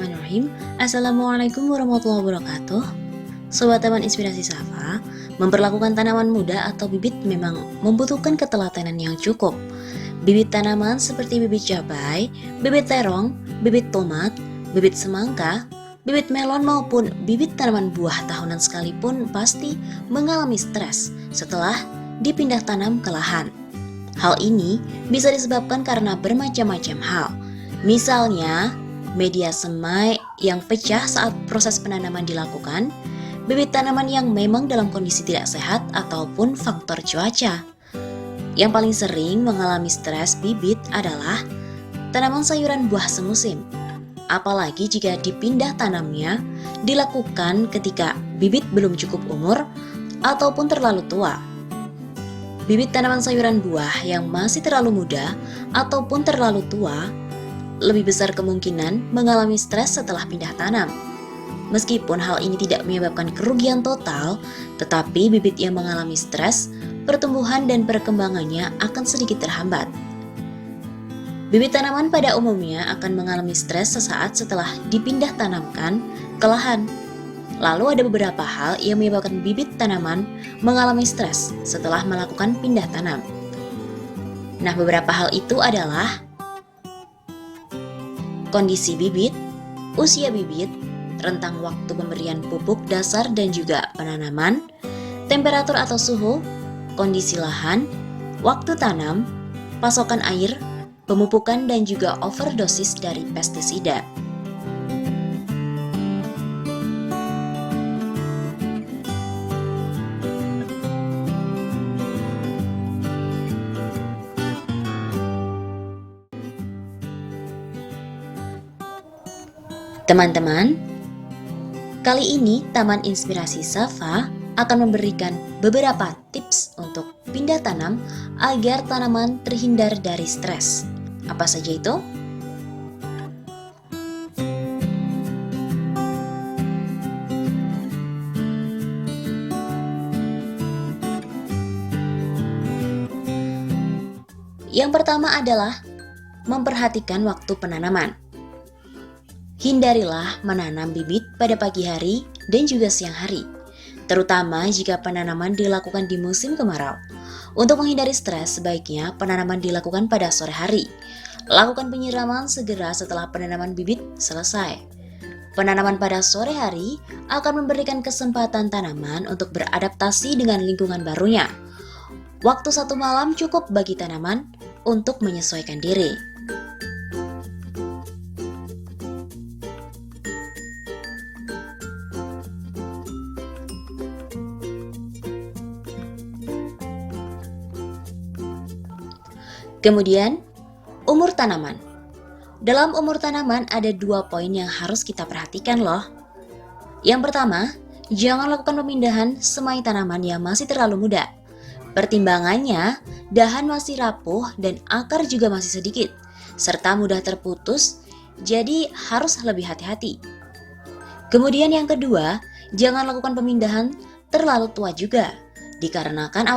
Bismillahirrahmanirrahim. Assalamualaikum warahmatullahi wabarakatuh. Sobat Taman Inspirasi Safa, memperlakukan tanaman muda atau bibit memang membutuhkan ketelatenan yang cukup. Bibit tanaman seperti bibit cabai, bibit terong, bibit tomat, bibit semangka, bibit melon maupun bibit tanaman buah tahunan sekalipun pasti mengalami stres setelah dipindah tanam ke lahan. Hal ini bisa disebabkan karena bermacam-macam hal. Misalnya, media semai yang pecah saat proses penanaman dilakukan, bibit tanaman yang memang dalam kondisi tidak sehat, ataupun faktor cuaca. Yang paling sering mengalami stres bibit adalah tanaman sayuran buah semusim. Apalagi jika dipindah tanamnya dilakukan ketika bibit belum cukup umur ataupun terlalu tua. Bibit tanaman sayuran buah yang masih terlalu muda ataupun terlalu tua lebih besar kemungkinan mengalami stres setelah pindah tanam. Meskipun hal ini tidak menyebabkan kerugian total, tetapi bibit yang mengalami stres, pertumbuhan dan perkembangannya akan sedikit terhambat. Bibit tanaman pada umumnya akan mengalami stres sesaat setelah dipindah tanamkan ke lahan. Lalu ada beberapa hal yang menyebabkan bibit tanaman mengalami stres setelah melakukan pindah tanam. Nah, beberapa hal itu adalah kondisi bibit, usia bibit, rentang waktu pemberian pupuk dasar dan juga penanaman, temperatur atau suhu, kondisi lahan, waktu tanam, pasokan air, pemupukan dan juga overdosis dari pestisida. Teman-teman, kali ini Taman Inspirasi Safa akan memberikan beberapa tips untuk pindah tanam agar tanaman terhindar dari stres. Apa saja itu? Yang pertama adalah memperhatikan waktu penanaman. Hindarilah menanam bibit pada pagi hari dan juga siang hari, terutama jika penanaman dilakukan di musim kemarau. Untuk menghindari stres, sebaiknya penanaman dilakukan pada sore hari. Lakukan penyiraman segera setelah penanaman bibit selesai. Penanaman pada sore hari akan memberikan kesempatan tanaman untuk beradaptasi dengan lingkungan barunya. Waktu 1 malam cukup bagi tanaman untuk menyesuaikan diri. Kemudian, umur tanaman. Dalam umur tanaman ada 2 poin yang harus kita perhatikan loh. Yang pertama, jangan lakukan pemindahan semai tanaman yang masih terlalu muda. Pertimbangannya, dahan masih rapuh dan akar juga masih sedikit, serta mudah terputus, jadi harus lebih hati-hati. Kemudian yang kedua, jangan lakukan pemindahan terlalu tua juga, dikarenakan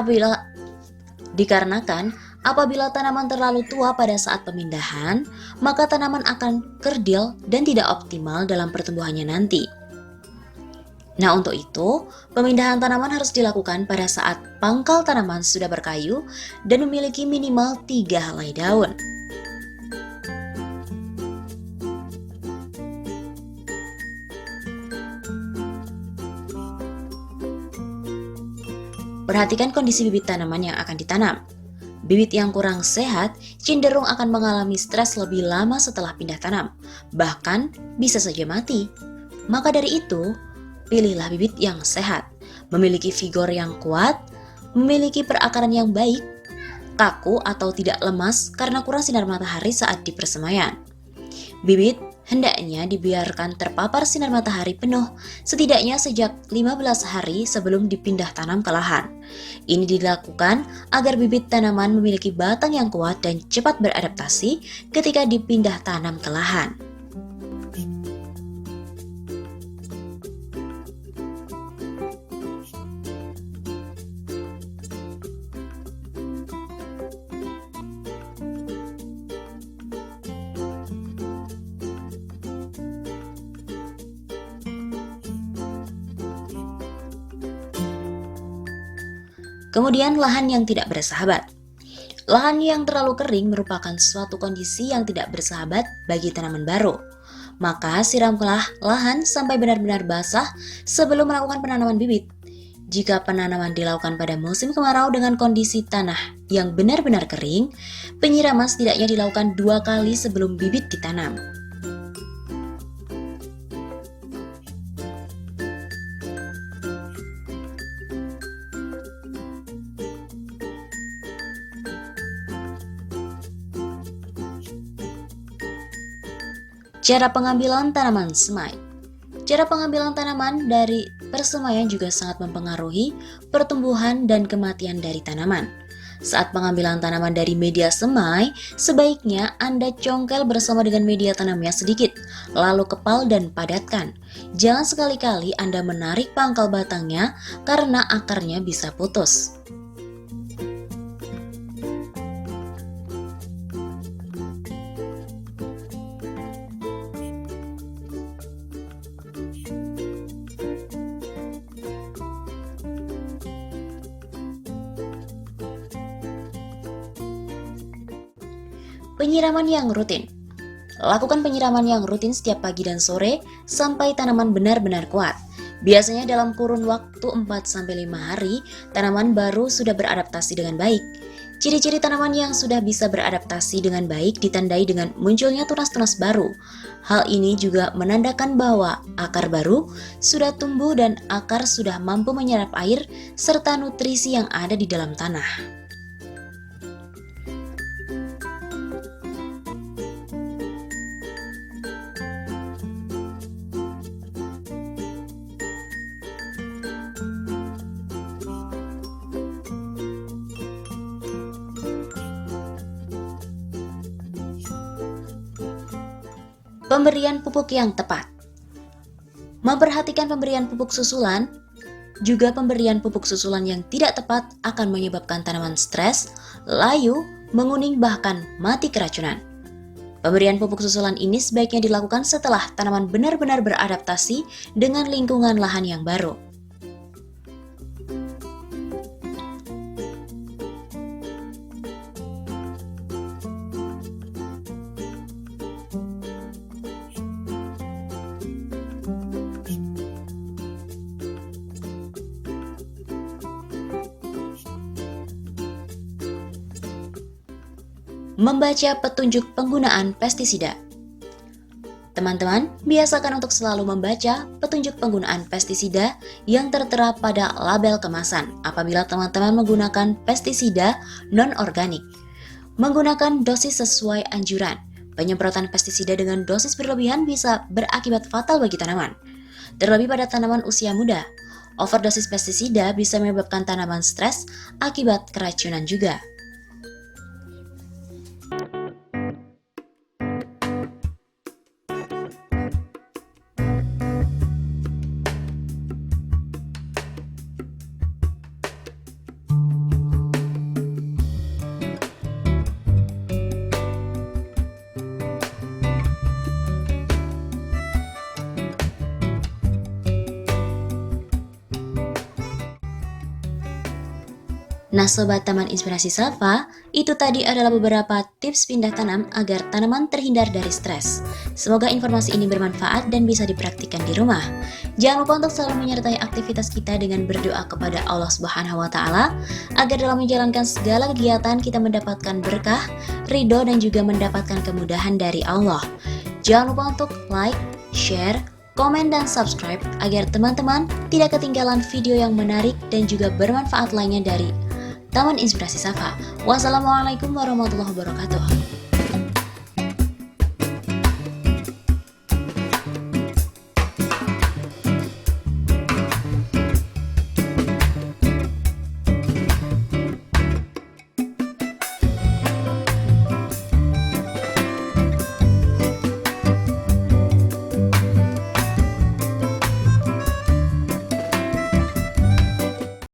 apabila tanaman terlalu tua pada saat pemindahan, maka tanaman akan kerdil dan tidak optimal dalam pertumbuhannya nanti. Nah, untuk itu, pemindahan tanaman harus dilakukan pada saat pangkal tanaman sudah berkayu dan memiliki minimal 3 helai daun. Perhatikan kondisi bibit tanaman yang akan ditanam. Bibit yang kurang sehat cenderung akan mengalami stres lebih lama setelah pindah tanam, bahkan bisa saja mati. Maka dari itu, pilihlah bibit yang sehat, memiliki vigor yang kuat, memiliki perakaran yang baik, kaku atau tidak lemas karena kurang sinar matahari saat di persemaian. Bibit hendaknya dibiarkan terpapar sinar matahari penuh setidaknya sejak 15 hari sebelum dipindah tanam ke lahan. Ini dilakukan agar bibit tanaman memiliki batang yang kuat dan cepat beradaptasi ketika dipindah tanam ke lahan. Kemudian lahan yang tidak bersahabat. Lahan yang terlalu kering merupakan suatu kondisi yang tidak bersahabat bagi tanaman baru. Maka siramlah lahan sampai benar-benar basah sebelum melakukan penanaman bibit. Jika penanaman dilakukan pada musim kemarau dengan kondisi tanah yang benar-benar kering, penyiraman setidaknya dilakukan 2 kali sebelum bibit ditanam. Cara pengambilan tanaman semai. Cara pengambilan tanaman dari persemaian juga sangat mempengaruhi pertumbuhan dan kematian dari tanaman. Saat pengambilan tanaman dari media semai, sebaiknya Anda congkel bersama dengan media tanamnya sedikit, lalu kepal dan padatkan. Jangan sekali-kali Anda menarik pangkal batangnya karena akarnya bisa putus. Penyiraman yang rutin. Lakukan penyiraman yang rutin setiap pagi dan sore sampai tanaman benar-benar kuat. Biasanya dalam kurun waktu 4-5 hari, tanaman baru sudah beradaptasi dengan baik. Ciri-ciri tanaman yang sudah bisa beradaptasi dengan baik ditandai dengan munculnya tunas-tunas baru. Hal ini juga menandakan bahwa akar baru sudah tumbuh dan akar sudah mampu menyerap air serta nutrisi yang ada di dalam tanah. Pemberian pupuk yang tepat. Memperhatikan pemberian pupuk susulan, juga pemberian pupuk susulan yang tidak tepat akan menyebabkan tanaman stres, layu, menguning bahkan mati keracunan. Pemberian pupuk susulan ini sebaiknya dilakukan setelah tanaman benar-benar beradaptasi dengan lingkungan lahan yang baru. Membaca petunjuk penggunaan pestisida. Teman-teman, biasakan untuk selalu membaca petunjuk penggunaan pestisida yang tertera pada label kemasan apabila teman-teman menggunakan pestisida non-organik. Menggunakan dosis sesuai anjuran. Penyemprotan pestisida dengan dosis berlebihan bisa berakibat fatal bagi tanaman, terlebih pada tanaman usia muda. Overdosis pestisida bisa menyebabkan tanaman stres akibat keracunan juga. Nah Sobat Taman Inspirasi Safa, itu tadi adalah beberapa tips pindah tanam agar tanaman terhindar dari stres. Semoga informasi ini bermanfaat dan bisa dipraktikkan di rumah. Jangan lupa untuk selalu menyertai aktivitas kita dengan berdoa kepada Allah Subhanahu wa Ta'ala agar dalam menjalankan segala kegiatan kita mendapatkan berkah, ridho dan juga mendapatkan kemudahan dari Allah. Jangan lupa untuk like, share, komen dan subscribe agar teman-teman tidak ketinggalan video yang menarik dan juga bermanfaat lainnya dari Taman Inspirasi Safa. Wassalamualaikum warahmatullahi wabarakatuh.